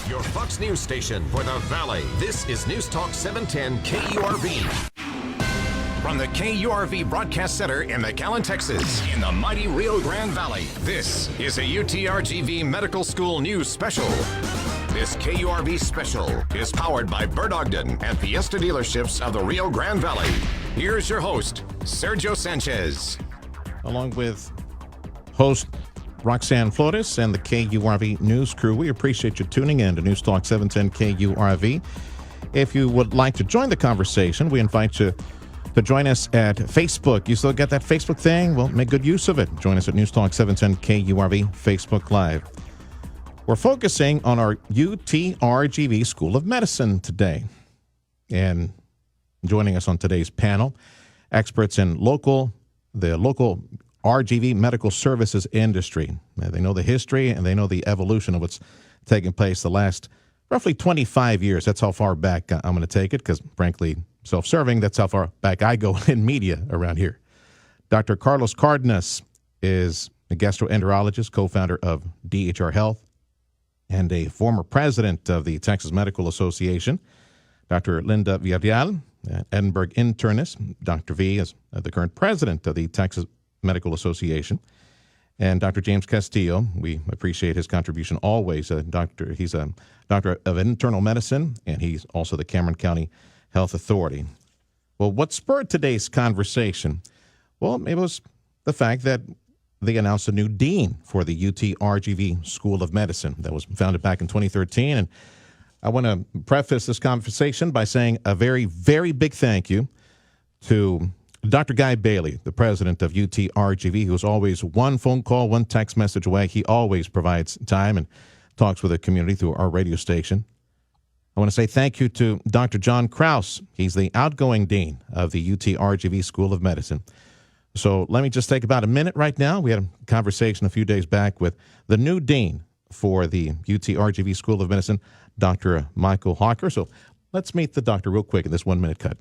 Your Fox News station for the Valley. This is NewsTalk 710 KURV. From the KURV Broadcast Center in McAllen, Texas, in the mighty Rio Grande Valley, this is a UT-RGV Medical School News Special. This KURV special is powered by Bert Ogden and Fiesta dealerships of the Rio Grande Valley. Here's your host, Sergio Sanchez. Along with host Roxanne Flores and the KURV News crew, we appreciate you tuning in to NewsTalk 710 KURV. If you would like to join the conversation, we invite you to join us at Facebook. You still got that Facebook thing? Well, make good use of it. Join us at NewsTalk 710 KURV Facebook Live. We're focusing on our UT-RGV School of Medicine today. And joining us on today's panel, experts in the local RGV medical services industry. They know the history and they know the evolution of what's taken place the last roughly 25 years. That's how far back I'm going to take it because, frankly, self-serving, that's how far back I go in media around here. Dr. Carlos Cardenas is a gastroenterologist, co-founder of DHR Health, and a former president of the Texas Medical Association. Dr. Linda Villarreal, Edinburgh internist. Dr. V is the current president of the Texas Medical Association. And Dr. James Castillo, we appreciate his contribution always. He's a doctor of internal medicine, and he's also the Cameron County Health Authority. Well, what spurred today's conversation? Well, it was the fact that they announced a new dean for the UT-RGV School of Medicine that was founded back in 2013. And I want to preface this conversation by saying a very, very big thank you to Dr. Guy Bailey, the president of UT-RGV, who's always one phone call, one text message away. He always provides time and talks with the community through our radio station. I want to say thank you to Dr. John Krause. He's the outgoing dean of the UT-RGV School of Medicine. So let me just take about a minute right now. We had a conversation a few days back with the new dean for the UT-RGV School of Medicine, Dr. Michael Hawker. So let's meet the doctor real quick in this 1 minute cut.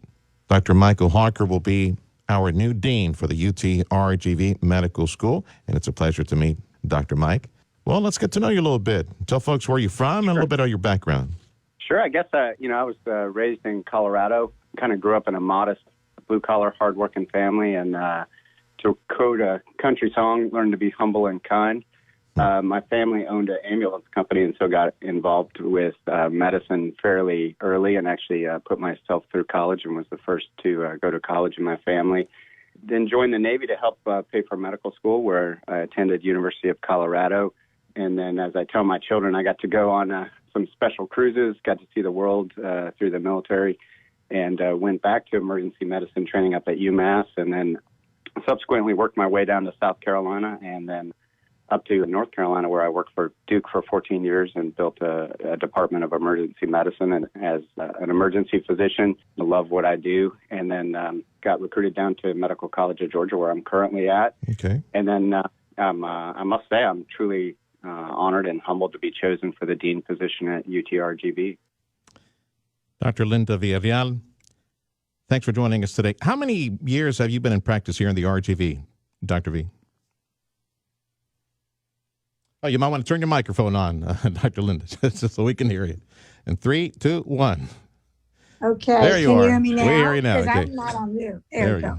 Dr. Michael Hawker will be our new dean for the UT-RGV Medical School, and it's a pleasure to meet Dr. Mike. Well, let's get to know you a little bit. Tell folks where you're from and a little bit of your background. Sure. I guess, I was raised in Colorado, kind of grew up in a modest, blue-collar, hardworking family, and to quote a country song, learned to be humble and kind. My family owned an ambulance company and so got involved with medicine fairly early and actually put myself through college and was the first to go to college in my family. Then joined the Navy to help pay for medical school where I attended University of Colorado. And then as I tell my children, I got to go on some special cruises, got to see the world through the military, and went back to emergency medicine training up at UMass, and then subsequently worked my way down to South Carolina and then up to North Carolina, where I worked for Duke for 14 years and built a department of emergency medicine. And as an emergency physician, I love what I do. And then got recruited down to Medical College of Georgia, where I'm currently at. Okay. And then I must say I'm truly honored and humbled to be chosen for the dean position at UT-RGV. Dr. Linda Villarreal, thanks for joining us today. How many years have you been in practice here in the RGV, Dr. V? Oh, you might want to turn your microphone on, Dr. Linda, just so we can hear you. In 3, 2, 1. Okay. There you can are. You hear me now? We hear you now. Because Okay. I'm not on mute. There we go. go.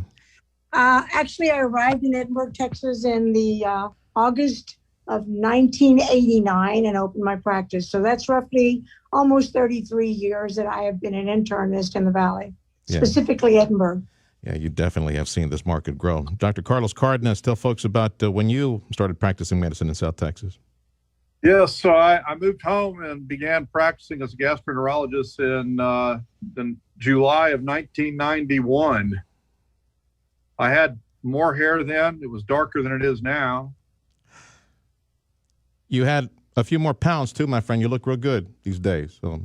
Actually, I arrived in Edinburgh, Texas in the August of 1989 and opened my practice. So that's roughly almost 33 years that I have been an internist in the Valley, specifically Edinburgh. Yeah, you definitely have seen this market grow. Dr. Carlos Cardenas, tell folks about when you started practicing medicine in South Texas. Yes, so I moved home and began practicing as a gastroenterologist in July of 1991. I had more hair then. It was darker than it is now. You had a few more pounds, too, my friend. You look real good these days. So,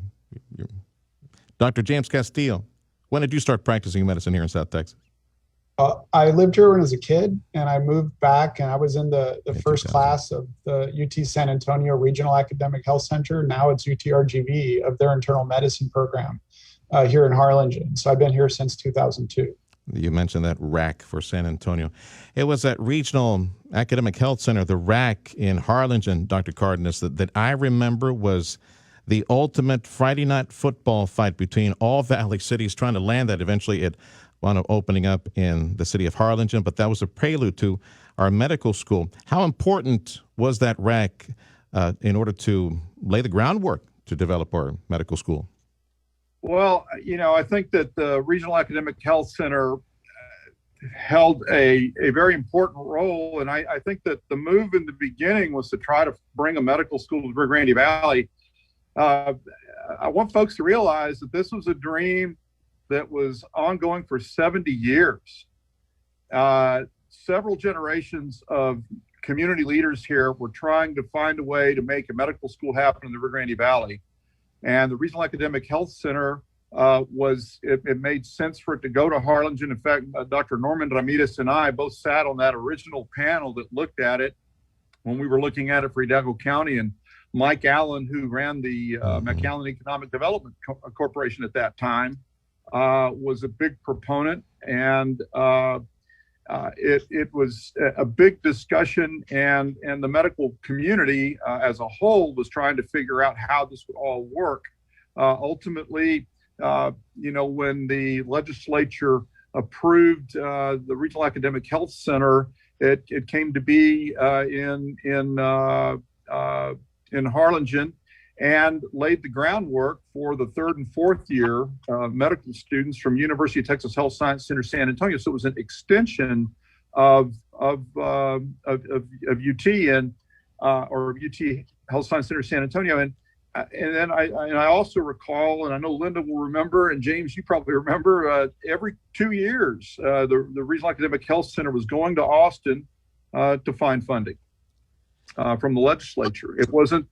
Dr. James Castillo, when did you start practicing medicine here in South Texas? I lived here when I was a kid, and I moved back, and I was in the first class of the UT San Antonio Regional Academic Health Center. Now it's UT-RGV of their internal medicine program here in Harlingen. So I've been here since 2002. You mentioned that RAC for San Antonio. It was that Regional Academic Health Center, the RAC in Harlingen, Dr. Cardenas, that I remember was the ultimate Friday night football fight between all Valley cities, trying to land that. Eventually it wound up opening up in the city of Harlingen, but that was a prelude to our medical school. How important was that RAC in order to lay the groundwork to develop our medical school? Well, I think that the Regional Academic Health Center held a very important role. And I think that the move in the beginning was to try to bring a medical school to the Rio Grande Valley. I want folks to realize that this was a dream that was ongoing for 70 years. Several generations of community leaders here were trying to find a way to make a medical school happen in the Rio Grande Valley. And the Regional Academic Health Center it made sense for it to go to Harlingen. In fact, Dr. Norman Ramirez and I both sat on that original panel that looked at it when we were looking at it for Hidalgo County. And Mike Allen, who ran the McAllen Economic Development Corporation at that time, was a big proponent. And it was a big discussion, and the medical community as a whole was trying to figure out how this would all work. Ultimately, when the legislature approved the Regional Academic Health Center, it came to be in Harlingen, and laid the groundwork for the third and fourth year medical students from University of Texas Health Science Center San Antonio. So it was an extension of UT and or UT Health Science Center San Antonio. And then I also recall, and I know Linda will remember, and James, you probably remember, every 2 years, the Regional Academic Health Center was going to Austin to find funding from the legislature. It wasn't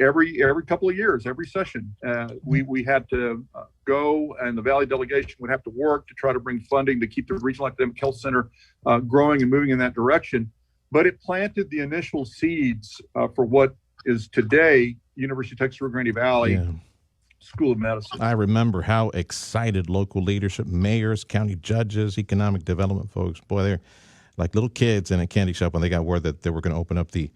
every couple of years, every session, we had to go, and the Valley delegation would have to work to try to bring funding to keep the Regional Academic Health Center growing and moving in that direction. But it planted the initial seeds for what is today University of Texas Rio Grande Valley School of Medicine. I remember how excited local leadership, mayors, county judges, economic development folks, boy, they're like little kids in a candy shop when they got word that they were going to open up the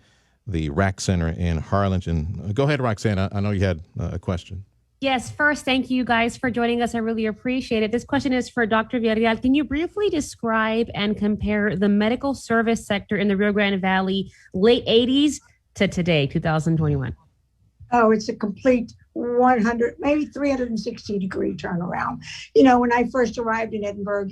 RAC Center in Harlingen. Go ahead, Roxanne. I know you had a question. Yes, first, thank you guys for joining us. I really appreciate it. This question is for Dr. Villarreal. Can you briefly describe and compare the medical service sector in the Rio Grande Valley late 80s to today, 2021? Oh, it's a complete 100, maybe 360-degree turnaround. When I first arrived in Edinburgh,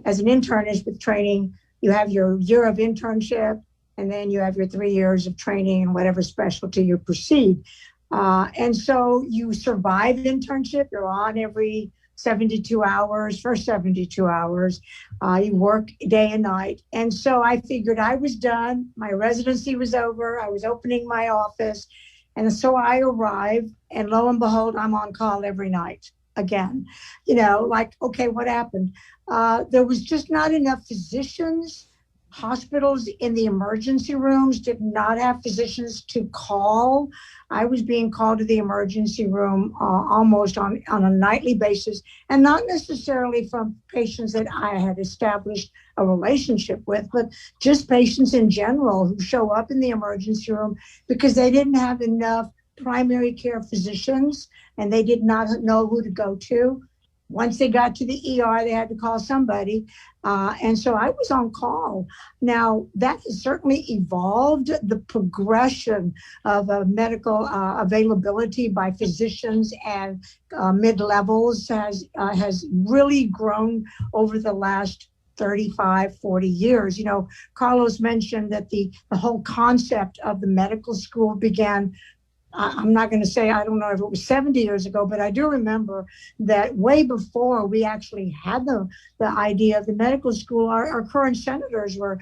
as an internist with training, you have your year of internship, and then you have your 3 years of training in whatever specialty you proceed. And so you survive internship. You're on every 72 hours, first 72 hours. You work day and night. And so I figured I was done. My residency was over. I was opening my office. And so I arrived, and lo and behold, I'm on call every night again. Okay, what happened? There was just not enough physicians. Hospitals in the emergency rooms did not have physicians to call. I was being called to the emergency room almost on a nightly basis, and not necessarily from patients that I had established a relationship with, but just patients in general who show up in the emergency room because they didn't have enough primary care physicians and they did not know who to go to. Once they got to the ER, they had to call somebody. And so I was on call. Now, that has certainly evolved. The progression of medical availability by physicians and mid-levels has really grown over the last 35, 40 years. Carlos mentioned that the whole concept of the medical school began, I'm not going to say, I don't know if it was 70 years ago, but I do remember that way before we actually had the idea of the medical school, our current senators were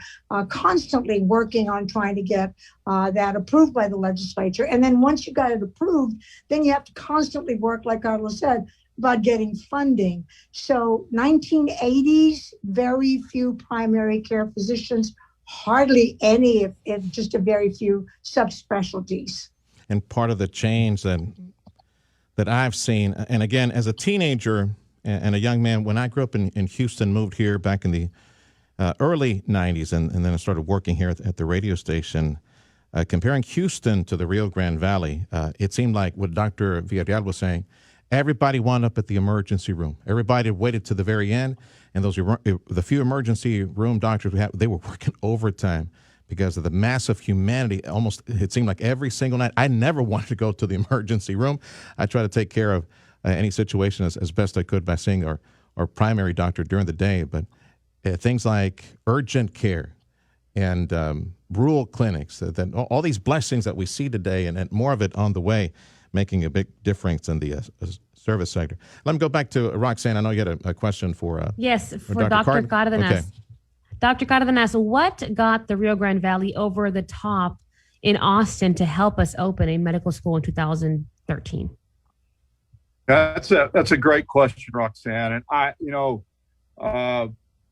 constantly working on trying to get that approved by the legislature. And then once you got it approved, then you have to constantly work, like Carlos said, about getting funding. So 1980s, very few primary care physicians, hardly any, if just a very few subspecialties. And part of the change that I've seen, and again, as a teenager and a young man, when I grew up in Houston, moved here back in the early 90s, and then I started working here at the radio station, Comparing Houston to the Rio Grande Valley, it seemed like what Dr. Villarreal was saying, everybody wound up at the emergency room. Everybody waited to the very end, and the few emergency room doctors we had, they were working overtime because of the massive humanity. Almost, it seemed like every single night. I never wanted to go to the emergency room. I try to take care of any situation as best I could by seeing our primary doctor during the day. But things like urgent care and rural clinics, that all these blessings that we see today, and more of it on the way, making a big difference in the service sector. Let me go back to Roxanne. I know you had a question for yes, for Dr. Cardenas. Okay. Dr. Cardenas, what got the Rio Grande Valley over the top in Austin to help us open a medical school in 2013? That's a great question, Roxanne. And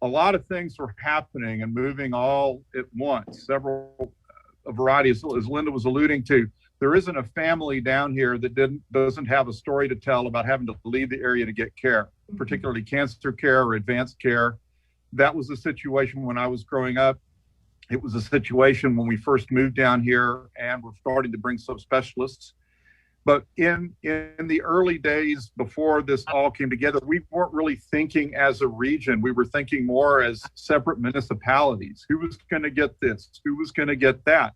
a lot of things were happening and moving all at once. A variety, as Linda was alluding to. There isn't a family down here that doesn't have a story to tell about having to leave the area to get care, particularly cancer care or advanced care. That was the situation when I was growing up. It was a situation when we first moved down here and we're starting to bring subspecialists. But in the early days before this all came together, we weren't really thinking as a region. We were thinking more as separate municipalities. Who was going to get this? Who was going to get that?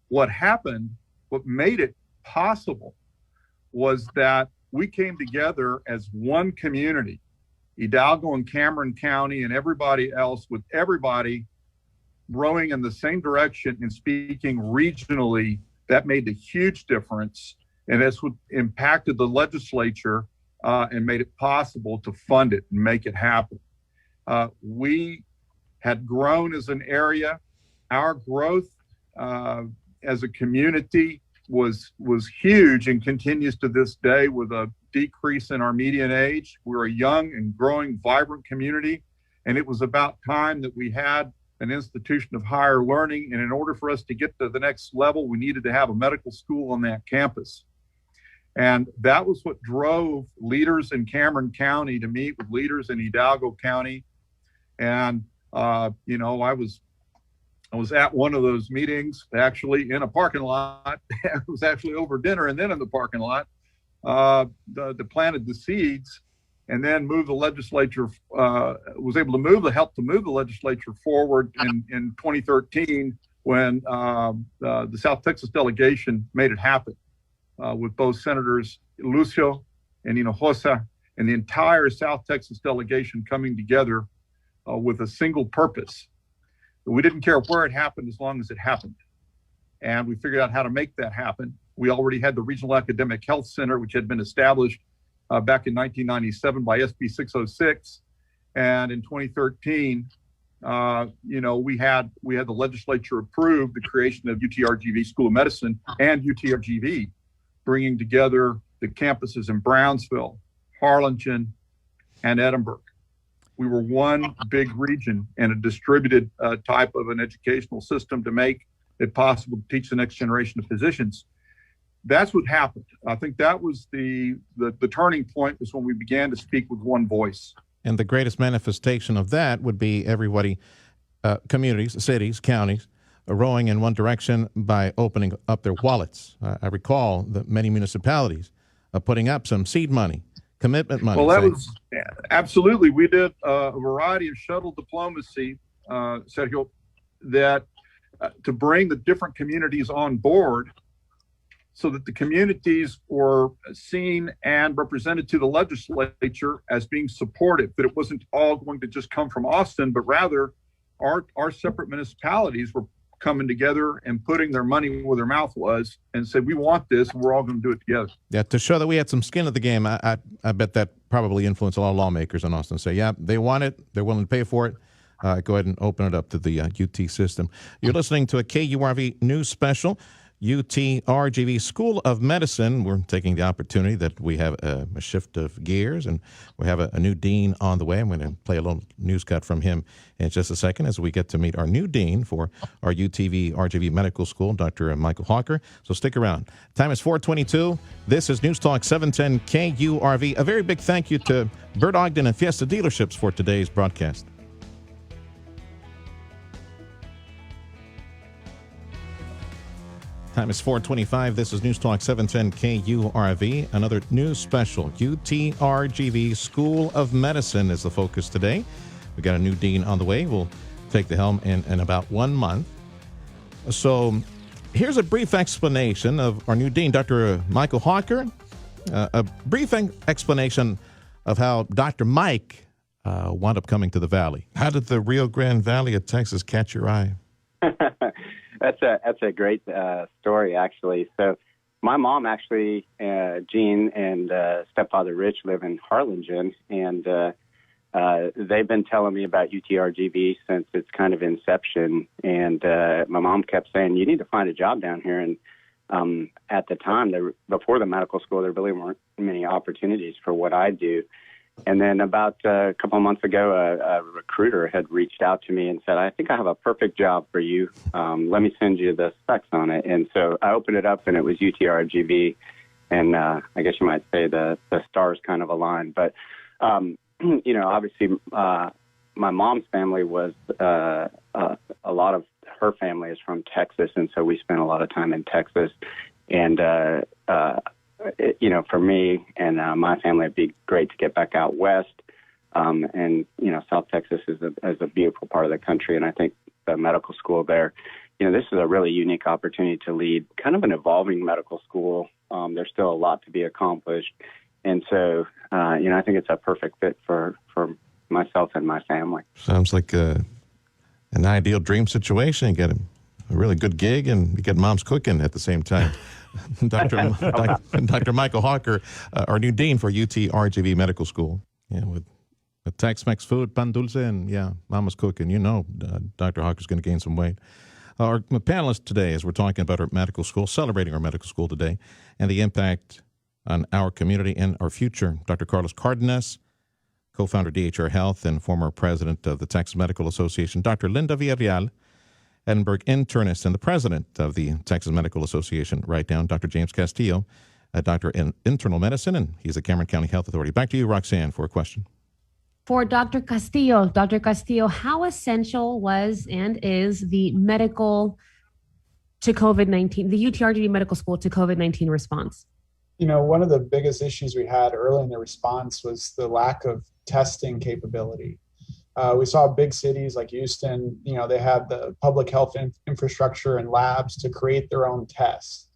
What made it possible was that we came together as one community, Hidalgo and Cameron County and everybody else, with everybody rowing in the same direction and speaking regionally. That made a huge difference. And that's what impacted the legislature and made it possible to fund it and make it happen. We had grown as an area. Our growth as a community was huge and continues to this day, with a decrease in our median age. We're a young and growing, vibrant community, and it was about time that we had an institution of higher learning. And in order for us to get to the next level, we needed to have a medical school on that campus. And that was what drove leaders in Cameron County to meet with leaders in Hidalgo County. And I was at one of those meetings, actually in a parking lot. It was actually over dinner and then in the parking lot. That planted the seeds, and then moved the legislature, was able to help move the legislature forward in 2013 when the South Texas delegation made it happen with both Senators Lucio and Hinojosa and the entire South Texas delegation coming together with a single purpose. We didn't care where it happened as long as it happened. And we figured out how to make that happen. We already had the Regional Academic Health Center, which had been established back in 1997 by SB 606. And in 2013, we had the legislature approve the creation of UT-RGV School of Medicine and UT-RGV, bringing together the campuses in Brownsville, Harlingen, and Edinburgh. We were one big region and a distributed type of an educational system to make it possible to teach the next generation of physicians. That's what happened. I think that was the turning point, was when we began to speak with one voice. And the greatest manifestation of that would be everybody, communities, cities, counties, rowing in one direction by opening up their wallets. I recall that many municipalities putting up some seed money, commitment money. Well, that was absolutely. We did a variety of shuttle diplomacy, Sergio, that to bring the different communities on board so that the communities were seen and represented to the legislature as being supportive, that it wasn't all going to just come from Austin, but rather our separate municipalities were coming together and putting their money where their mouth was and said, we want this, and we're all going to do it together. Yeah, to show that we had some skin in the game, I bet that probably influenced a lot of lawmakers in Austin. Say, yeah, they want it, they're willing to pay for it. Go ahead and open it up to the UT system. You're listening to a KURV news special. UT-RGV School of Medicine. We're taking the opportunity that we have a shift of gears, and we have a new dean on the way. I'm going to play a little news cut from him in just a second as we get to meet our new dean for our UT-RGV Medical School, Dr. Michael Hawker. So stick around. Time is 4:22. This is NewsTalk 710 KURV. A very big thank you to Bert Ogden and Fiesta Dealerships for today's broadcast. Time is 4:25. This is News Talk 710 KURV. Another news special. UT-RGV School of Medicine is the focus today. We got a new dean on the way. We'll take the helm in about 1 month. So here's a brief explanation of our new dean, Dr. Michael Hawker. A brief explanation of how Dr. Mike wound up coming to the Valley. How did the Rio Grande Valley of Texas catch your eye? That's a great story, actually. So my mom actually, Jean, and stepfather Rich live in Harlingen, and they've been telling me about UT-RGV since its kind of inception. And my mom kept saying, you need to find a job down here. And at the time, before the medical school, there really weren't many opportunities for what I do. And then about a couple of months ago, a recruiter had reached out to me and said, I think I have a perfect job for you. Let me send you the specs on it. And so I opened it up, and it was UT-RGV. And I guess you might say the stars kind of aligned. But, obviously my mom's family was a lot of her family is from Texas. And so we spent a lot of time in Texas. And for me and my family, it'd be great to get back out west. South Texas is a beautiful part of the country. And I think the medical school there, this is a really unique opportunity to lead kind of an evolving medical school. There's still a lot to be accomplished. And so, I think it's a perfect fit for myself and my family. Sounds like an ideal dream situation. You get a really good gig and you get mom's cooking at the same time. Dr. Michael Hawker, our new dean for UT-RGV Medical School. Yeah, with Tex-Mex food, pan dulce, and mama's cooking. Dr. Hawker's going to gain some weight. Our panelist today, as we're talking about our medical school, celebrating our medical school today, and the impact on our community and our future. Dr. Carlos Cardenas, co-founder DHR Health and former president of the Texas Medical Association. Dr. Linda Villarreal, Edinburgh internist and the president of the Texas Medical Association. Right down, Dr. James Castillo, a doctor in internal medicine, and he's the Cameron County Health Authority. Back to you, Roxanne, for a question. For Dr. Castillo, how essential was and is the medical to COVID-19, the UT-RGV Medical School to COVID-19 response? One of the biggest issues we had early in the response was the lack of testing capability. We saw big cities like Houston, they had the public health infrastructure and labs to create their own tests.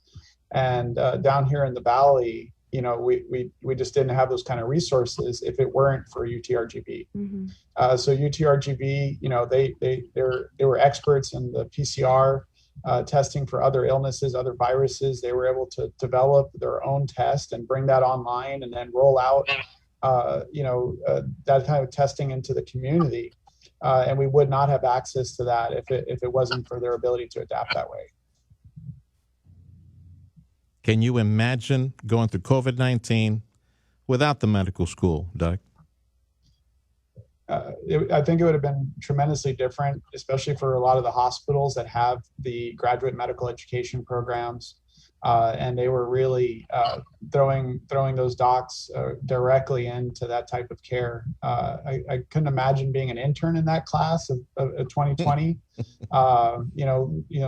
And down here in the Valley, we just didn't have those kind of resources if it weren't for UT-RGV. Mm-hmm. So UT-RGV, they were experts in the PCR testing for other illnesses, other viruses. They were able to develop their own test and bring that online and then roll out that kind of testing into the community. And we would not have access to that if it wasn't for their ability to adapt that way. Can you imagine going through COVID-19 without the medical school, Doug? I think it would have been tremendously different, especially for a lot of the hospitals that have the graduate medical education programs. And they were really throwing those docs directly into that type of care. I couldn't imagine being an intern in that class of 2020.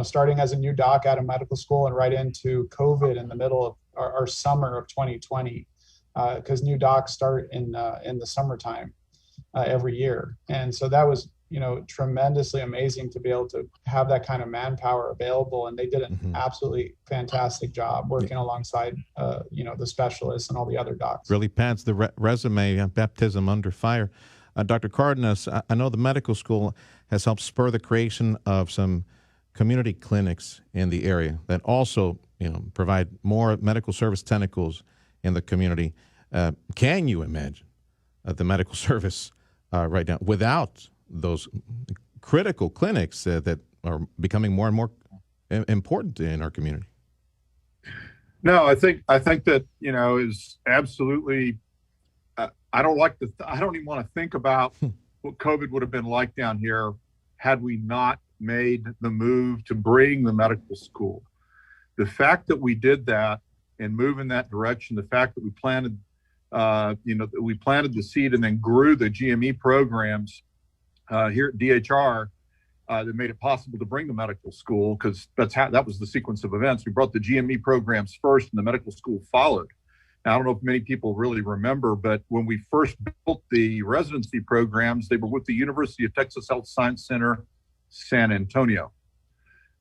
Starting as a new doc out of medical school and right into COVID in the middle of our summer of 2020, because new docs start in the summertime every year, and so that was tremendously amazing to be able to have that kind of manpower available. And they did an absolutely fantastic job working alongside, the specialists and all the other docs. Really pads the resume, baptism under fire. Dr. Cardenas, I know the medical school has helped spur the creation of some community clinics in the area that also, provide more medical service tentacles in the community. Can you imagine the medical service right now without those critical clinics that are becoming more and more important in our community? No, I think that is absolutely. I don't even want to think about what COVID would have been like down here had we not made the move to bring the medical school. The fact that we did that and move in that direction, the fact that we planted, we planted the seed and then grew the GME programs here at DHR that made it possible to bring the medical school, because that was the sequence of events. We brought the GME programs first and the medical school followed. Now, I don't know if many people really remember, but when we first built the residency programs, they were with the University of Texas Health Science Center, San Antonio.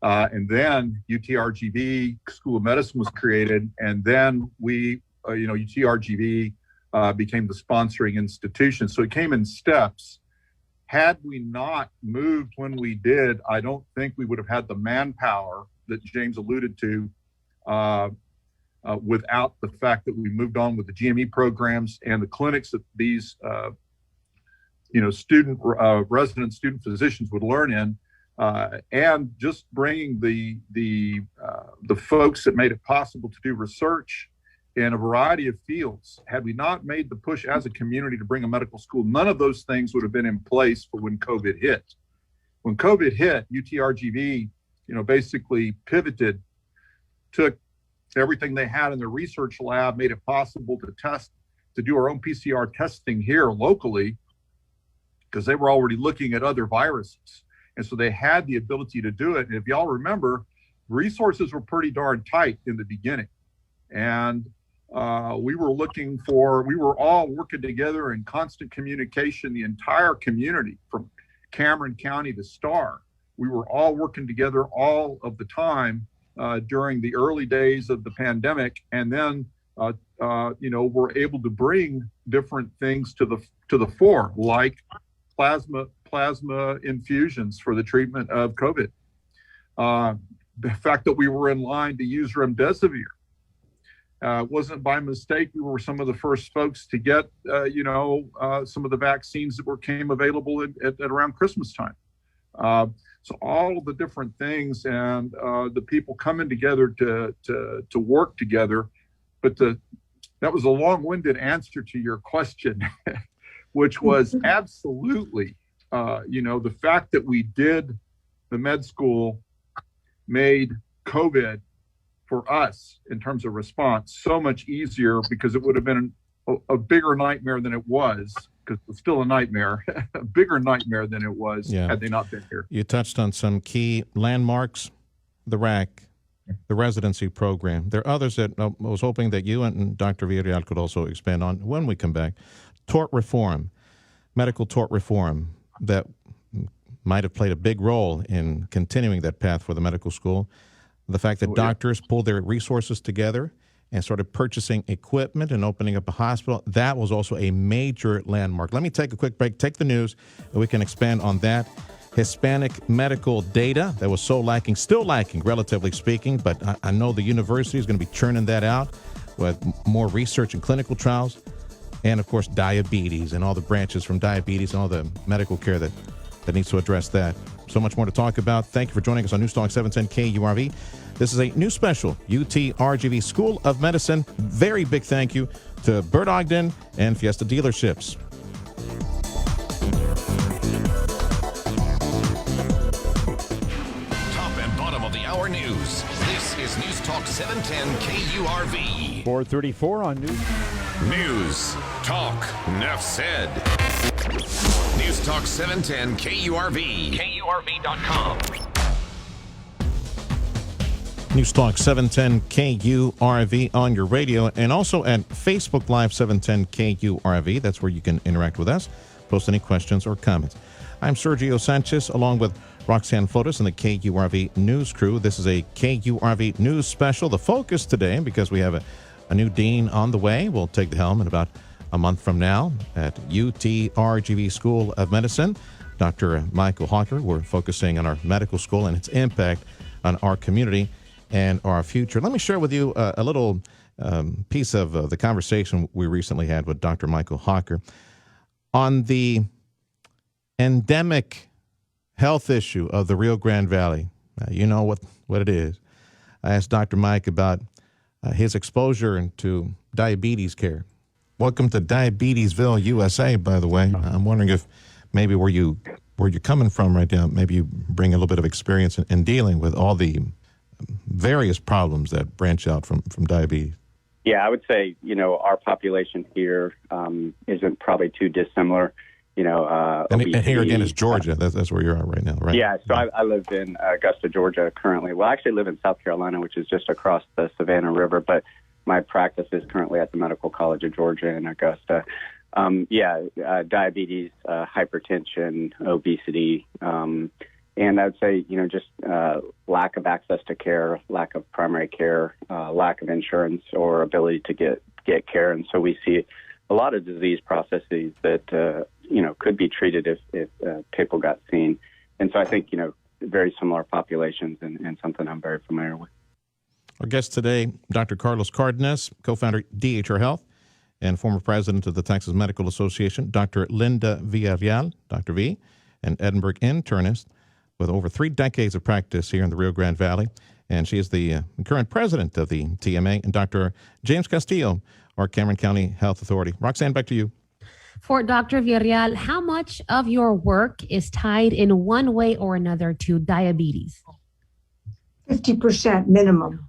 And then UT-RGV School of Medicine was created. And then UT-RGV became the sponsoring institution. So it came in steps. Had we not moved when we did, I don't think we would have had the manpower that James alluded to without the fact that we moved on with the GME programs and the clinics that these resident student physicians would learn in, and just bringing the folks that made it possible to do research in a variety of fields. Had we not made the push as a community to bring a medical school, none of those things would have been in place for when COVID hit. When COVID hit, UT-RGV, basically pivoted, took everything they had in their research lab, made it possible to do our own PCR testing here locally, because they were already looking at other viruses. And so they had the ability to do it. And if y'all remember, resources were pretty darn tight in the beginning. And we were all working together in constant communication, the entire community from Cameron County to Starr. We were all working together all of the time during the early days of the pandemic. And then, we're able to bring different things to the fore, like plasma infusions for the treatment of COVID. The fact that we were in line to use remdesivir. Wasn't by mistake. We were some of the first folks to get, some of the vaccines that came available at around Christmas time. So all of the different things and the people coming together to work together. But that was a long-winded answer to your question, which was absolutely, the fact that we did the med school made COVID for us in terms of response so much easier, because it would have been a bigger nightmare than it was, because it's still a nightmare, a bigger nightmare than it was had they not been here. You touched on some key landmarks, the RAC, the residency program. There are others that I was hoping that you and Dr. Villarreal could also expand on when we come back. Tort reform, medical tort reform, that might have played a big role in continuing that path for the medical school. The fact that doctors pulled their resources together and started purchasing equipment and opening up a hospital, that was also a major landmark. Let me take a quick break, take the news, and we can expand on that. Hispanic medical data that was so lacking, still lacking, relatively speaking, but I know the university is going to be churning that out with more research and clinical trials. And, of course, diabetes and all the branches from diabetes and all the medical care that needs to address that. So much more to talk about. Thank you for joining us on NewsTalk 710 KURV. This is a new special, UT-RGV School of Medicine. Very big thank you to Bert Ogden and Fiesta Dealerships. Top and bottom of the hour news. This is NewsTalk 710 KURV. 434 on News. News Talk Nuff Said. NewsTalk 710 KURV. KURV.com. NewsTalk 710 KURV on your radio, and also at Facebook Live 710 KURV. That's where you can interact with us, post any questions or comments. I'm Sergio Sanchez, along with Roxanne Flores and the KURV News crew. This is a KURV News special. The focus today, because we have a new dean on the way, will take the helm in about a month from now at UT-RGV School of Medicine. Dr. Michael Hawker. We're focusing on our medical school and its impact on our community and our future. Let me share with you a little piece of the conversation we recently had with Dr. Michael Hawker on the endemic health issue of the Rio Grande Valley. You know what it is. I asked Dr. Mike about his exposure to diabetes care. Welcome to Diabetesville, USA, by the way. I'm wondering if maybe where you're coming from right now, maybe you bring a little bit of experience in dealing with all the various problems that branch out from diabetes. Yeah, I would say, our population here isn't probably too dissimilar. And here again is Georgia. That's where you're at right now, right? Yeah, so I lived in Augusta, Georgia currently. Well, I actually live in South Carolina, which is just across the Savannah River, but my practice is currently at the Medical College of Georgia in Augusta. Diabetes, hypertension, obesity, and I'd say, just lack of access to care, lack of primary care, lack of insurance or ability to get care. And so we see a lot of disease processes that, could be treated if people got seen. And so I think, very similar populations and something I'm very familiar with. Our guest today, Dr. Carlos Cardenas, co-founder DHR Health and former president of the Texas Medical Association, Dr. Linda Villarreal, Dr. V, an Edinburgh internist with over 3 decades of practice here in the Rio Grande Valley. And she is the current president of the TMA, and Dr. James Castillo, our Cameron County Health Authority. Roxanne, back to you. For Dr. Villarreal, how much of your work is tied in one way or another to diabetes? 50% minimum.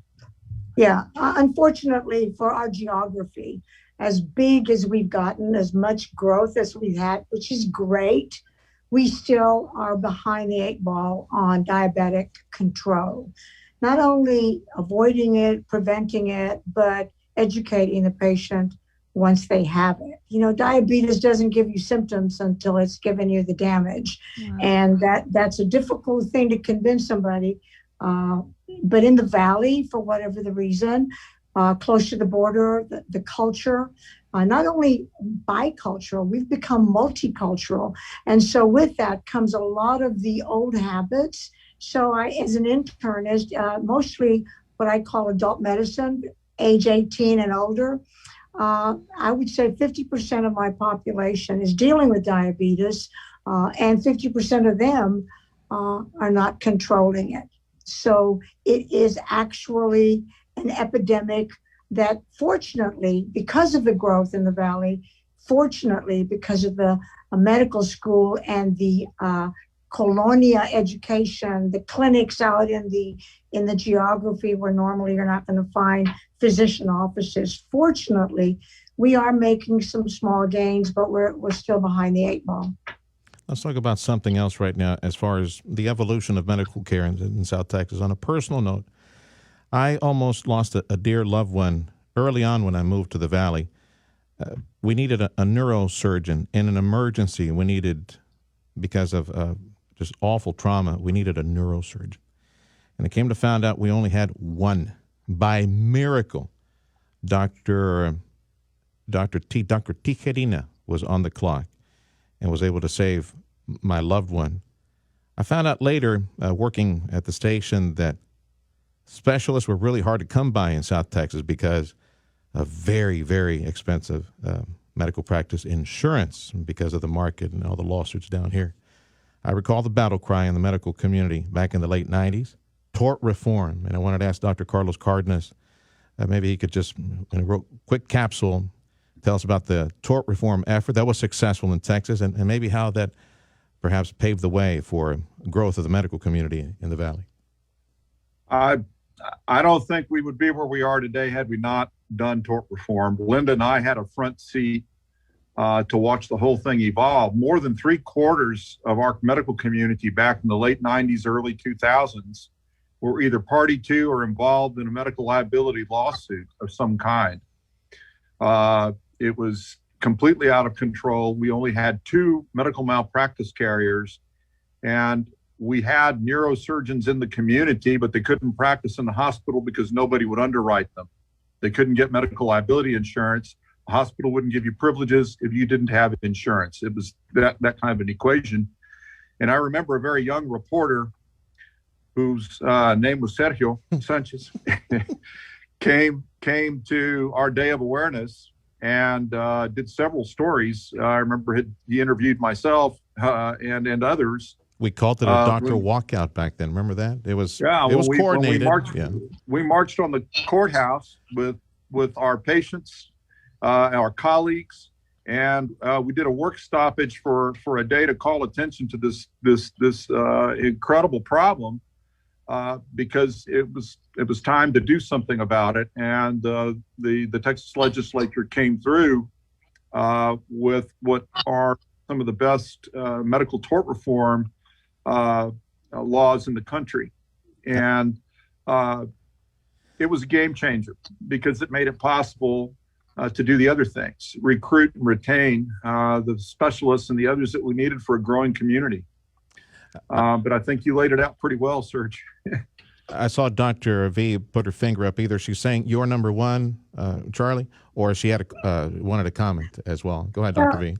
Yeah, unfortunately for our geography, as big as we've gotten, as much growth as we've had, which is great, we still are behind the 8 ball on diabetic control. Not only avoiding it, preventing it, but educating the patient once they have it. Diabetes doesn't give you symptoms until it's given you the damage. Wow. And that's a difficult thing to convince somebody. But in the Valley, for whatever the reason, close to the border, the culture, not only bicultural, we've become multicultural. And so with that comes a lot of the old habits. So I, as an internist, mostly what I call adult medicine, age 18 and older, I would say 50% of my population is dealing with diabetes, and 50% of them are not controlling it. So it is actually an epidemic that, fortunately, because of the growth in the Valley, fortunately, because of the medical school and the colonia education, the clinics out in the geography where normally you're not going to find physician offices. Fortunately, we are making some small gains, but we're still behind the 8 ball. Let's talk about something else right now as far as the evolution of medical care in South Texas. On a personal note, I almost lost a dear loved one early on when I moved to the Valley. We needed a neurosurgeon in an emergency. We needed, because of just awful trauma, we needed a neurosurgeon. And it came to find out we only had one. By miracle, Dr. Tijerina was on the clock and was able to save my loved one. I found out later, working at the station, that specialists were really hard to come by in South Texas because of very, very expensive medical practice insurance because of the market and all the lawsuits down here. I recall the battle cry in the medical community back in the late 90s, tort reform. And I wanted to ask Dr. Carlos Cardenas, maybe he could just, in a real quick capsule, tell us about the tort reform effort that was successful in Texas, and maybe how that perhaps paved the way for growth of the medical community in the Valley. I don't think we would be where we are today had we not done tort reform. Linda and I had a front seat to watch the whole thing evolve. More than 3/4 of our medical community back in the late 90s, early 2000s were either party to or involved in a medical liability lawsuit of some kind. It was completely out of control. We only had 2 medical malpractice carriers, and we had neurosurgeons in the community, but they couldn't practice in the hospital because nobody would underwrite them. They couldn't get medical liability insurance. The hospital wouldn't give you privileges if you didn't have insurance. It was that kind of an equation. And I remember a very young reporter whose name was Sergio Sanchez came to our day of awareness and did several stories. I remember he interviewed myself and others. We called it a doctor walkout back then. Remember that? It was coordinated. We marched on the courthouse with our patients, our colleagues, and we did a work stoppage for a day to call attention to this incredible problem, because it was time to do something about it. And the Texas legislature came through with what are some of the best medical tort reform laws in the country. And it was a game changer because it made it possible to do the other things, recruit and retain the specialists and the others that we needed for a growing community. But I think you laid it out pretty well, Serge. I saw Dr. V put her finger up. Either she's saying you're number one, Charlie, or she had wanted a comment as well. Go ahead, Dr. V.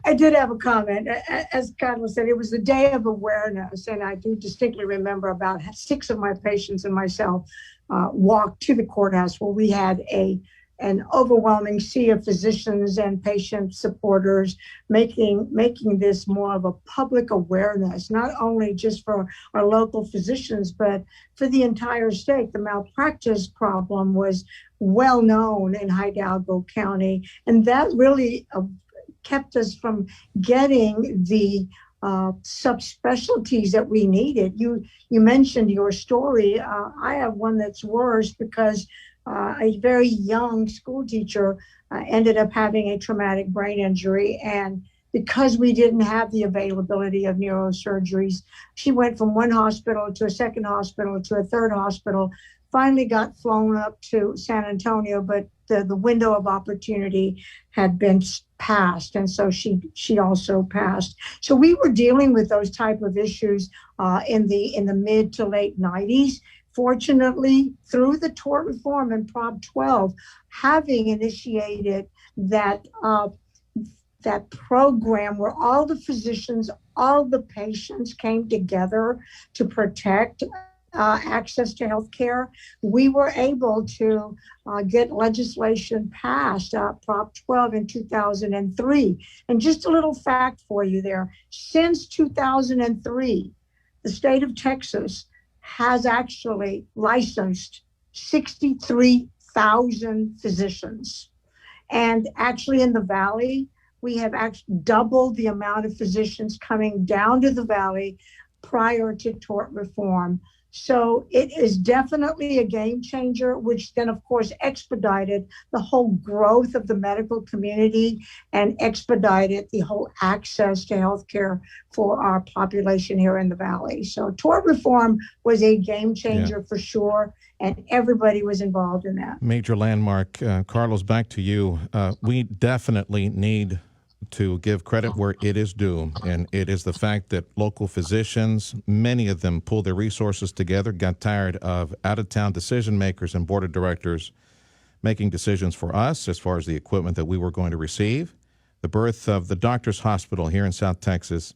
I did have a comment. As Carlos said, it was the day of awareness, and I do distinctly remember about 6 of my patients and myself walked to the courthouse where we had an overwhelming sea of physicians and patient supporters making this more of a public awareness, not only just for our local physicians, but for the entire state. The malpractice problem was well known in Hidalgo County, and that really kept us from getting the subspecialties that we needed. You mentioned your story. I have one that's worse because a very young school teacher ended up having a traumatic brain injury, and because we didn't have the availability of neurosurgeries, she went from one hospital to a second hospital to a third hospital, finally got flown up to San Antonio, but the window of opportunity had been passed, and so she also passed. So we were dealing with those type of issues in the mid to late 90s. Fortunately, through the tort reform and Prop 12, having initiated that program where all the physicians, all the patients came together to protect access to health care, we were able to get legislation passed, Prop 12 in 2003. And just a little fact for you there, since 2003, the state of Texas has actually licensed 63,000 physicians. And actually in the Valley, we have actually doubled the amount of physicians coming down to the Valley prior to tort reform. So it is definitely a game changer, which then, of course, expedited the whole growth of the medical community and expedited the whole access to healthcare for our population here in the Valley. So tort reform was a game changer for sure, and everybody was involved in that. Major landmark. Carlos, back to you. We definitely need to give credit where it is due, and it is the fact that local physicians, many of them pulled their resources together, got tired of out-of-town decision makers and board of directors making decisions for us as far as the equipment that we were going to receive. The birth of the Doctors Hospital here in South Texas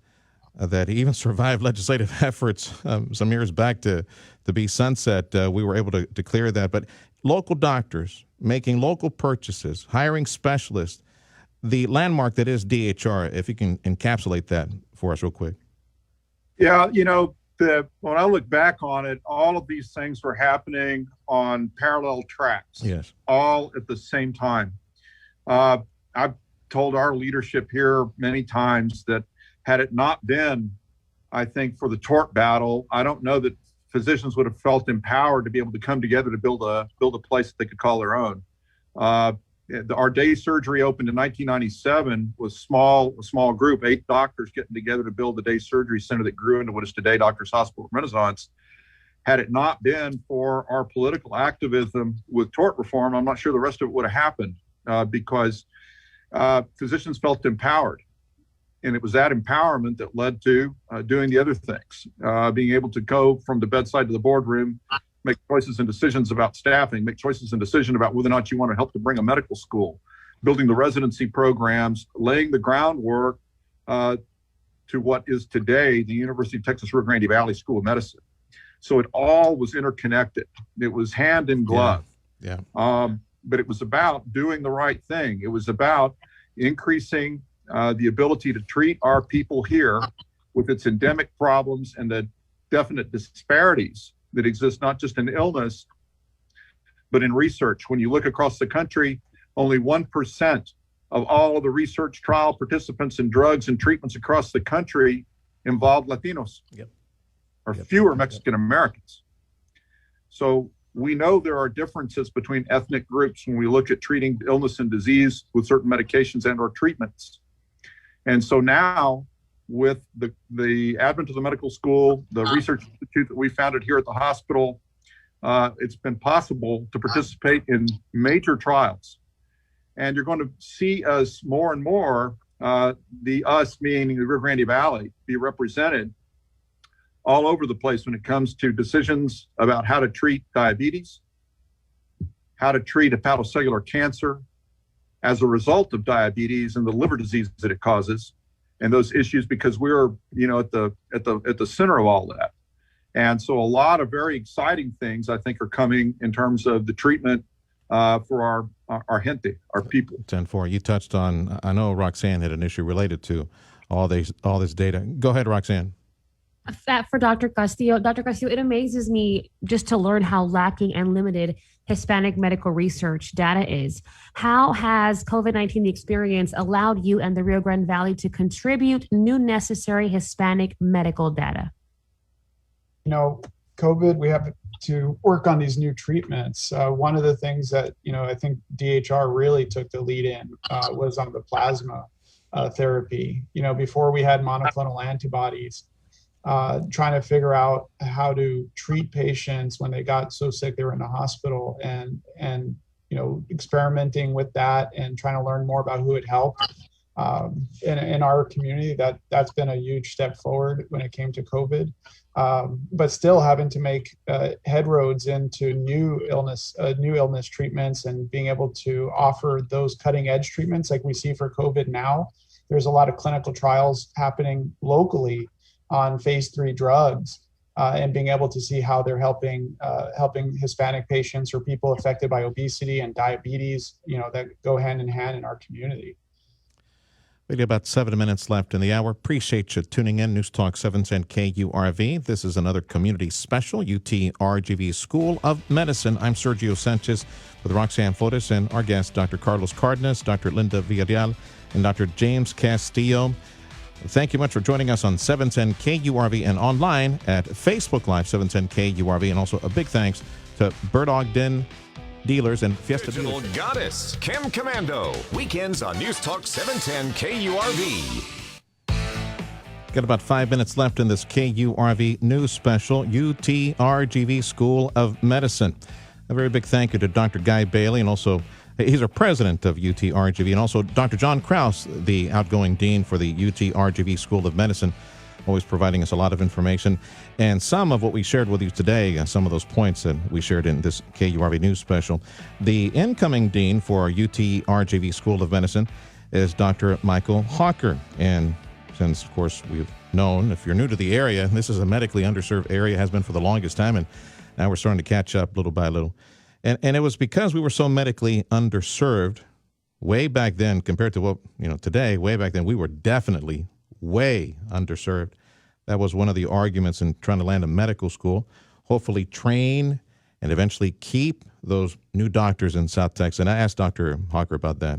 that even survived legislative efforts some years back to be sunset. We were able to clear that. But local doctors making local purchases, hiring specialists, the landmark that is DHR, if you can encapsulate that for us real quick. Yeah, you know, when I look back on it, all of these things were happening on parallel tracks, all at the same time. I've told our leadership here many times that had it not been, I think, for the tort battle, I don't know that physicians would have felt empowered to be able to come together to build a place that they could call their own. Our day surgery opened in 1997 was a small group, 8 doctors getting together to build the day surgery center that grew into what is today Doctors Hospital Renaissance. Had it not been for our political activism with tort reform, I'm not sure the rest of it would have happened because physicians felt empowered. And it was that empowerment that led to doing the other things, being able to go from the bedside to the boardroom, make choices and decisions about staffing, make choices and decisions about whether or not you want to help to bring a medical school, building the residency programs, laying the groundwork to what is today the University of Texas Rio Grande Valley School of Medicine. So it all was interconnected. It was hand in glove. But it was about doing the right thing. It was about increasing the ability to treat our people here with its endemic problems and the definite disparities that exist not just in illness, but in research. When you look across the country, only 1% of all of the research trial participants in drugs and treatments across the country involve Latinos, or fewer Mexican Americans. So we know there are differences between ethnic groups when we look at treating illness and disease with certain medications and or treatments. And so now, with the advent of the medical school, the research institute that we founded here at the hospital, it's been possible to participate in major trials. And you're going to see us more and more, the us meaning the Rio Grande Valley, be represented all over the place when it comes to decisions about how to treat diabetes, how to treat hepatocellular cancer as a result of diabetes and the liver disease that it causes, and those issues, because we're at the center of all that. And so a lot of very exciting things, I think, are coming in terms of the treatment for our gente, our people. 10-4. You touched on, I know Roxanne had an issue related to all this data. Go ahead, Roxanne. For Dr. Castillo. Dr. Castillo, it amazes me just to learn how lacking and limited Hispanic medical research data is. How has COVID-19, the experience, allowed you and the Rio Grande Valley to contribute new necessary Hispanic medical data? COVID, we have to work on these new treatments. One of the things that, I think DHR really took the lead in was on the plasma therapy. Before we had monoclonal antibodies, trying to figure out how to treat patients when they got so sick they were in the hospital, and experimenting with that and trying to learn more about who it helped. In our community, that's been a huge step forward when it came to COVID, but still having to make headroads into new illness treatments and being able to offer those cutting edge treatments like we see for COVID now. There's a lot of clinical trials happening locally on phase 3 drugs, and being able to see how they're helping Hispanic patients or people affected by obesity and diabetes, that go hand in hand in our community. We got about 7 minutes left in the hour. Appreciate you tuning in. News Talk 710 KURV. This is another community special, UT-RGV School of Medicine. I'm Sergio Sanchez with Roxanne Flores and our guests, Dr. Carlos Cardenas, Dr. Linda Villarreal, and Dr. James Castillo. Thank you much for joining us on 710 KURV and online at Facebook Live 710 KURV. And also a big thanks to Bird Ogden Dealers and Fiesta Digital Dealers. Goddess, Kim Commando. Weekends on News Talk 710 KURV. Got about 5 minutes left in this KURV news special, UT-RGV School of Medicine. A very big thank you to Dr. Guy Bailey, and also he's our president of UT-RGV, and also Dr. John Kraus, the outgoing dean for the UT-RGV School of Medicine, always providing us a lot of information. And some of what we shared with you today, some of those points that we shared in this KURV news special. The incoming dean for UT-RGV School of Medicine is Dr. Michael Hawker. And since, of course, we've known, if you're new to the area, this is a medically underserved area, has been for the longest time, and now we're starting to catch up little by little. And it was because we were so medically underserved way back then compared to what, today, way back then, we were definitely way underserved. That was one of the arguments in trying to land a medical school, hopefully train and eventually keep those new doctors in South Texas. And I asked Dr. Hawker about that.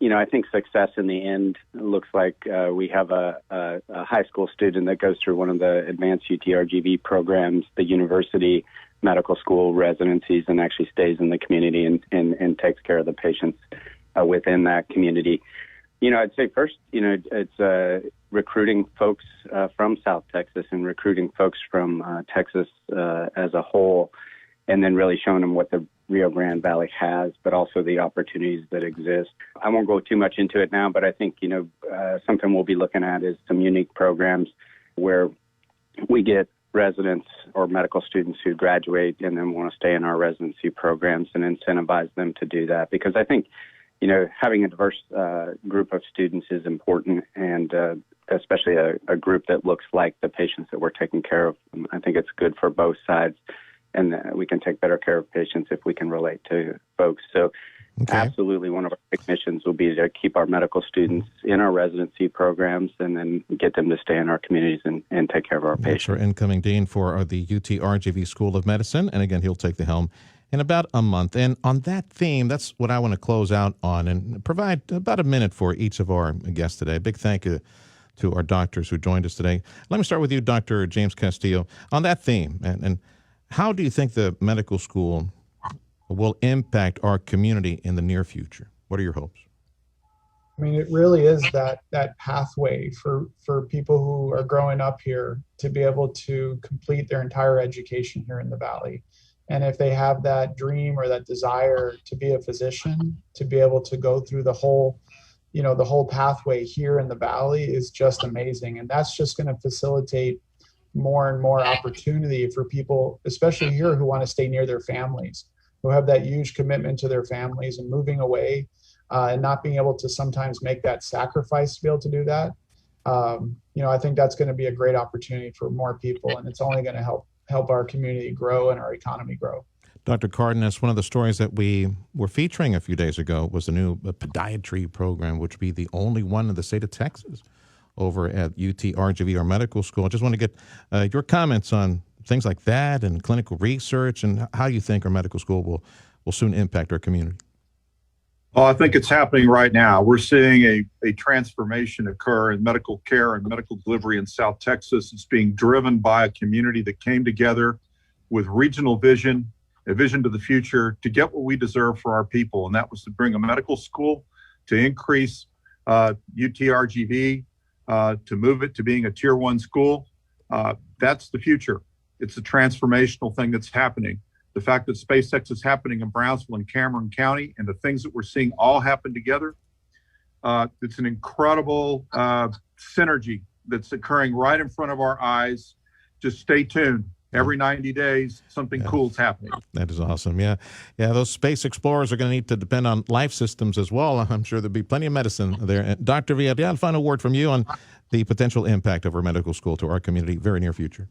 I think success in the end looks like we have a high school student that goes through one of the advanced UT-RGV programs, the university medical school residencies, and actually stays in the community and takes care of the patients within that community. I'd say first, it's recruiting folks from South Texas and recruiting folks from Texas as a whole, and then really showing them what the Rio Grande Valley has, but also the opportunities that exist. I won't go too much into it now, but I think, something we'll be looking at is some unique programs where we get residents or medical students who graduate and then want to stay in our residency programs and incentivize them to do that. Because I think, having a diverse group of students is important, and especially a group that looks like the patients that we're taking care of. I think it's good for both sides, and we can take better care of patients if we can relate to folks. So absolutely one of our big missions will be to keep our medical students in our residency programs and then get them to stay in our communities and take care of our patients. That's our incoming dean for the UT-RGV School of Medicine. And again, he'll take the helm in about a month. And on that theme, that's what I want to close out on and provide about a minute for each of our guests today. A big thank you to our doctors who joined us today. Let me start with you, Dr. James Castillo, on that theme. And how do you think the medical school will impact our community in the near future? What are your hopes? I mean, it really is that pathway for people who are growing up here to be able to complete their entire education here in the Valley. And if they have that dream or that desire to be a physician, to be able to go through the whole pathway here in the Valley is just amazing. And that's just going to facilitate more and more opportunity for people, especially here, who want to stay near their families, who have that huge commitment to their families and moving away. And not being able to sometimes make that sacrifice to be able to do that. I think that's going to be a great opportunity for more people, and it's only going to help our community grow and our economy grow. Dr. Cardenas, one of the stories that we were featuring a few days ago was the new podiatry program, which would be the only one in the state of Texas over at UT-RGV, our medical school. I just want to get your comments on things like that and clinical research and how you think our medical school will soon impact our community. Oh, I think it's happening right now. We're seeing a transformation occur in medical care and medical delivery in South Texas. It's being driven by a community that came together with regional vision, a vision to the future, to get what we deserve for our people. And that was to bring a medical school, to increase UT-RGV, to move it to being a tier 1 school. That's the future. It's a transformational thing that's happening. The fact that SpaceX is happening in Brownsville and Cameron County, and the things that we're seeing all happen together, it's an incredible synergy that's occurring right in front of our eyes. Just stay tuned. Every 90 days, something cool's happening. That is awesome. Yeah. Those space explorers are going to need to depend on life systems as well. I'm sure there'll be plenty of medicine there. Dr. Villarreal, final word from you on the potential impact of our medical school to our community very near future.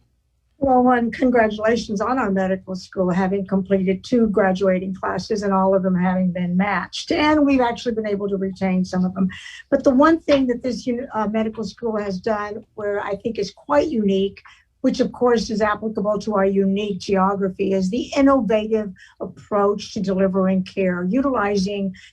Well, one, congratulations on our medical school having completed 2 graduating classes and all of them having been matched. And we've actually been able to retain some of them. But the one thing that this medical school has done where I think is quite unique, which of course is applicable to our unique geography, is the innovative approach to delivering care,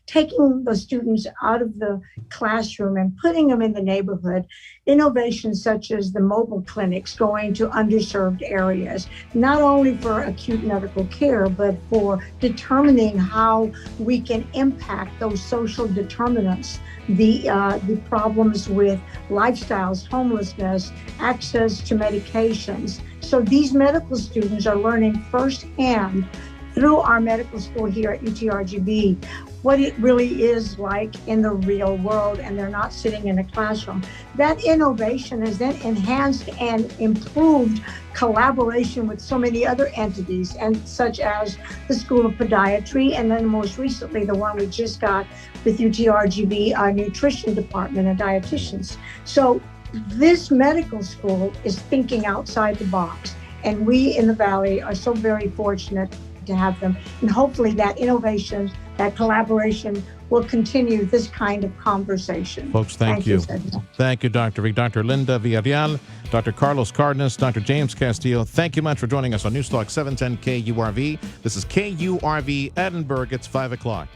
taking the students out of the classroom and putting them in the neighborhood. Innovations such as the mobile clinics going to underserved areas, not only for acute medical care, but for determining how we can impact those social determinants, the problems with lifestyles, homelessness, access to medications. So these medical students are learning firsthand through our medical school here at UT-RGV what it really is like in the real world, and they're not sitting in a classroom. That innovation has then enhanced and improved collaboration with so many other entities, and such as the School of Podiatry, and then most recently the one we just got with UT-RGV, our nutrition department and dietitians. So this medical school is thinking outside the box, and we in the Valley are so very fortunate to have them. And hopefully that innovation, that collaboration will continue this kind of conversation. Folks, thank you. Thank you, Dr. V. Dr. Linda Villarreal, Dr. Carlos Cardenas, Dr. James Castillo. Thank you much for joining us on NewsTalk 710 KURV. This is KURV Edinburgh. It's 5 o'clock.